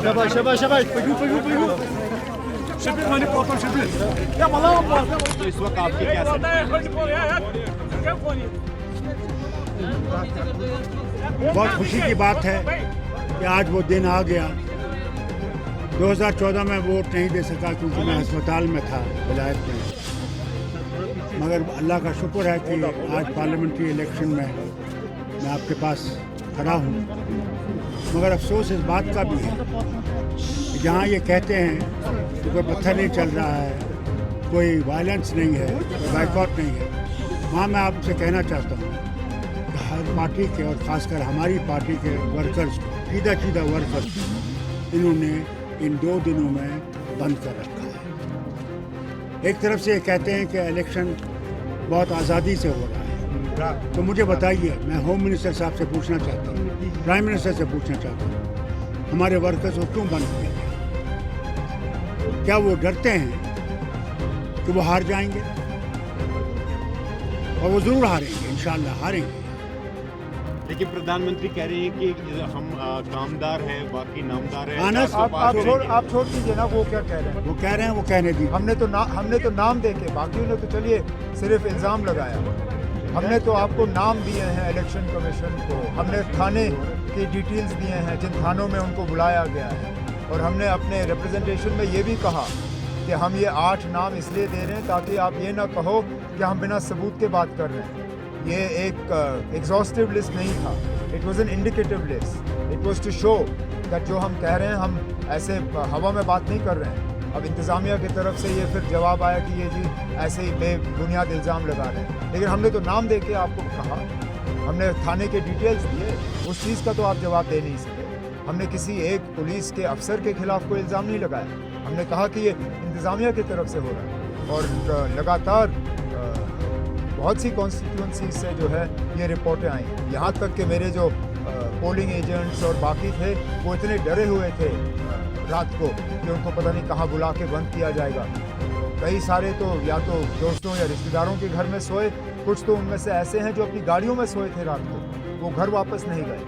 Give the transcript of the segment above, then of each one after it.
Şabaş şabaş şabaş. Pagyu pagyu pagyu. Şebir mani portam şebir. Ya malama portam. तो इस वक्त आपकी क्या बहुत खुशी की बात है कि आज वो दिन आ गया। 2014 में वोट नहीं दे सका क्योंकि मैं अस्पताल में था विलायत में, मगर अल्लाह का शुक्र है कि आज पार्लियामेंट्री इलेक्शन में मैं आपके पास खड़ा हूँ। मगर अफसोस इस बात का भी है कि जहाँ ये कहते हैं कि कोई पत्थर नहीं चल रहा है, कोई वायलेंस नहीं है, कोई बाइकआउट नहीं है, वहाँ मैं आपसे कहना चाहता हूँ कि हर पार्टी के और ख़ासकर हमारी पार्टी के वर्कर्स को, सीधा वर्कर्स को इन्होंने इन 2 दिनों में बंद कर रखा है। एक तरफ से ये कहते हैं कि इलेक्शन बहुत आज़ादी से हो रहा है, तो मुझे बताइए, मैं होम मिनिस्टर साहब से पूछना चाहता हूँ, प्राइम मिनिस्टर से पूछना चाहता हूँ, हमारे वर्कर्स को क्यों बंद किया गया? क्या वो डरते हैं कि वो हार जाएंगे? और वो ज़रूर हारेंगे, इंशाअल्लाह हारेंगे। लेकिन प्रधानमंत्री कह रहे हैं कि हम कामदार हैं, बाकी नामदार हैं। आप छोड़ दीजिए ना, वो क्या कह रहे हैं? वो कह रहे हैं, वो कहने दीजिए। हमने तो नाम देके, बाकियों ने तो चलिए सिर्फ इल्ज़ाम लगाया। हमने तो आपको नाम दिए हैं इलेक्शन कमीशन को, हमने थाने की डिटेल्स दिए हैं जिन थानों में उनको बुलाया गया है, और हमने अपने रिप्रेजेंटेशन में ये भी कहा कि हम ये 8 नाम इसलिए दे रहे हैं ताकि आप ये ना कहो कि हम बिना सबूत के बात कर रहे हैं। ये एक एग्जॉस्टिव लिस्ट नहीं था, it was an indicative list, it was to show that जो हम कह रहे हैं हम ऐसे हवा में बात नहीं कर रहे हैं। अब इंतज़ामिया की तरफ से ये फिर जवाब आया कि ये जी ऐसे ही बेबुनियाद इल्ज़ाम लगा रहे हैं, लेकिन हमने तो नाम दे के आपको कहा, हमने थाने के डिटेल्स दिए, उस चीज़ का तो आप जवाब दे नहीं सके। हमने किसी एक पुलिस के अफसर के खिलाफ कोई इल्ज़ाम नहीं लगाया, हमने कहा कि ये इंतज़ामिया की तरफ से हो रहा है। और लगातार बहुत सी कॉन्स्टिट्यूंसी से जो है ये रिपोर्टें आई, यहाँ तक कि मेरे जो पोलिंग एजेंट्स और बाकी थे वो इतने डरे हुए थे रात को कि उनको पता नहीं कहाँ बुला के बंद किया जाएगा। कई सारे तो या तो दोस्तों या रिश्तेदारों के घर में सोए, कुछ तो उनमें से ऐसे हैं जो अपनी गाड़ियों में सोए थे रात को, वो घर वापस नहीं गए।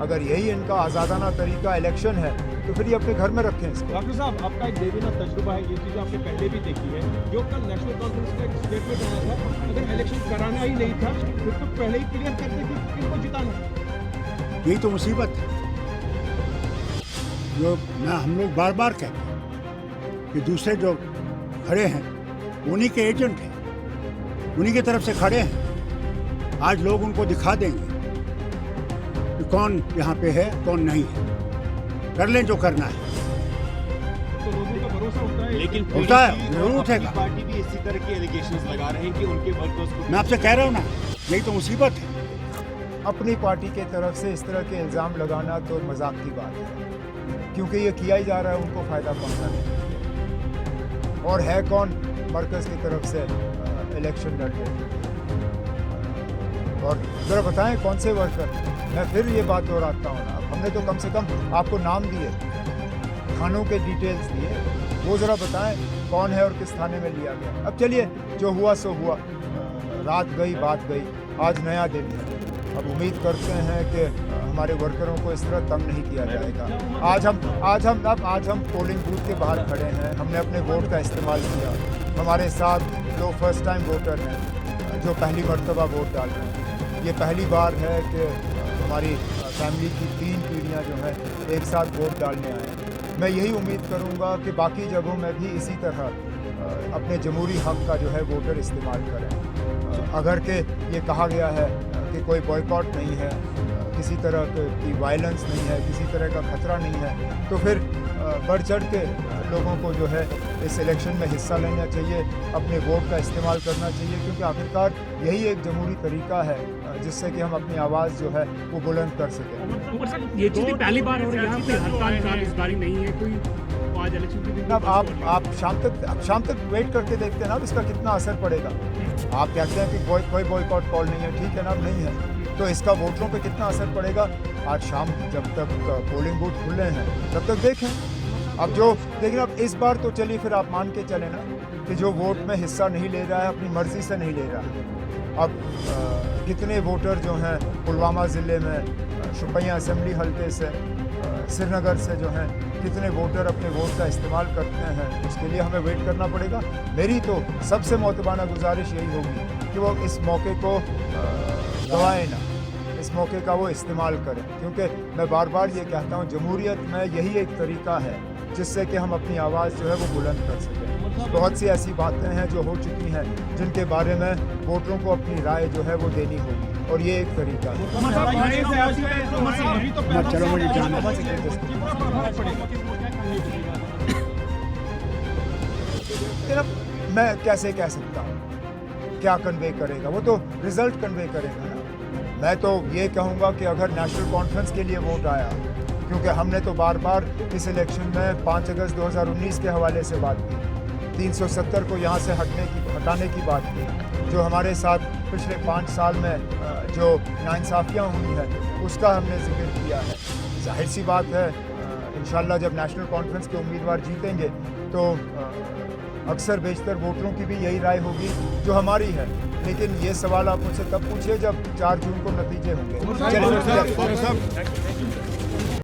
अगर यही इनका आज़ादाना तरीका इलेक्शन है तो फिर ये अपने घर में रखें इसको। डॉक्टर साहब, आपका एक देवीना तजुर्बा है, ये चीज़ आपने पहले भी देखी है। जो कल नेशनल कॉन्फ्रेंस का एक स्टेटमेंट आया था, अगर इलेक्शन कराना ही नहीं था फिर तो पहले ही क्लियर करते कि किसको जिताना। यही तो मुसीबत है जो हम लोग बार बार कहते हैं कि दूसरे जो खड़े हैं उन्हीं के एजेंट हैं, उन्हीं की तरफ से खड़े हैं। आज लोग उनको दिखा देंगे कि कौन यहाँ पे है कौन नहीं है, कर लें जो करना है। तो लोगों का भरोसा होता है, लेकिन होता है, जरूर उठेगा। पार्टी भी इसी तरह के एलिगेशंस लगा रहे हैं कि उनके वर्कर्स को, मैं आपसे कह रहा हूँ ना, यही तो मुसीबत है। अपनी पार्टी के तरफ से इस तरह के इल्ज़ाम लगाना तो मजाक की बात है, क्योंकि ये किया ही जा रहा है उनको फ़ायदा पहुँचाने के लिए। और है कौन मरकज़ की तरफ से इलेक्शन लड़ रहे? और ज़रा बताएं कौन से वर्कर? मैं फिर ये बात दोहराता हूँ ना, हमने तो कम से कम आपको नाम दिए, थानों के डिटेल्स दिए, वो ज़रा बताएं कौन है और किस थाने में लिया गया। अब चलिए, जो हुआ सो हुआ, रात गई बात गई, आज नया दिन है। अब उम्मीद करते हैं कि हमारे वर्करों को इस तरह तंग नहीं किया जाएगा। आज हम पोलिंग बूथ के बाहर खड़े हैं, हमने अपने वोट का इस्तेमाल किया। हमारे साथ जो फर्स्ट टाइम वोटर हैं, जो पहली मरतबा वोट डाल रहे हैं, ये पहली बार है कि हमारी फैमिली की 3 पीढ़ियाँ जो हैं एक साथ वोट डालने आए हैं। मैं यही उम्मीद करूँगा कि बाकी जगहों में भी इसी तरह अपने जमहूरी हक़ का जो है वोटर इस्तेमाल करें। अगर के ये कहा गया है कि कोई बॉयकॉट नहीं है, किसी तरह की वायलेंस नहीं है, किसी तरह का खतरा नहीं है, तो फिर बढ़ चढ़ के लोगों को जो है इस इलेक्शन में हिस्सा लेना चाहिए, अपने वोट का इस्तेमाल करना चाहिए, क्योंकि आखिरकार यही एक जमहूरी तरीका है जिससे कि हम अपनी आवाज़ जो है वो बुलंद कर सकें। ये चीज़ पहली बार हो रही है, हड़ताल इस बारी नहीं है कोई, आज इलेक्शन के दिन। अब आप शाम तक वेट करके देखते हैं ना, इसका कितना असर पड़ेगा। आप कहते हैं कि कोई बॉयकॉट कॉल नहीं है, ठीक है ना, नहीं है, तो इसका वोटरों पे कितना असर पड़ेगा। आज शाम जब तक पोलिंग बूथ खुले हैं तब तक देखें। लेकिन अब इस बार तो चलिए फिर आप मान के चलें ना कि जो वोट में हिस्सा नहीं ले रहा है अपनी मर्जी से नहीं ले रहा है, अब कितने वोटर जो हैं पुलवामा ज़िले में शुपियाँ असेंबली हल्के से श्रीनगर से जो हैं कितने वोटर अपने वोट का इस्तेमाल करते हैं, उसके लिए हमें वेट करना पड़ेगा। मेरी तो सबसे मोतबाना गुजारिश यही होगी कि वो इस मौके को गंवाएं ना, इस मौके का वो इस्तेमाल करें, क्योंकि मैं बार बार ये कहता हूँ जमहूरियत में यही एक तरीका है जिससे कि हम अपनी आवाज़ जो है वो बुलंद कर सकें। बहुत सी ऐसी बातें हैं जो हो चुकी हैं जिनके बारे में वोटरों को अपनी राय जो है वो देनी होगी, और ये एक तरीका है। चलो मुझे जाना मैं कैसे कह सकता हूँ क्या कन्वे करेगा, वो तो रिजल्ट कन्वे करेगा ना। मैं तो ये कहूँगा कि अगर नेशनल कॉन्फ्रेंस के लिए वोट आया, क्योंकि हमने तो बार बार इस इलेक्शन में 5 अगस्त 2019 के हवाले से बात की, 370 को यहाँ से हटाने की बात की, जो हमारे साथ पिछले 5 साल में जो नाइंसाफ़ियाँ हुई हैं उसका हमने जिक्र किया है। जाहिर सी बात है इंशाल्लाह जब नेशनल कॉन्फ्रेंस के उम्मीदवार जीतेंगे तो अक्सर बेशतर वोटरों की भी यही राय होगी जो हमारी है। लेकिन ये सवाल आप मुझसे तब पूछिए जब 4 जून को नतीजे होंगे। चलिए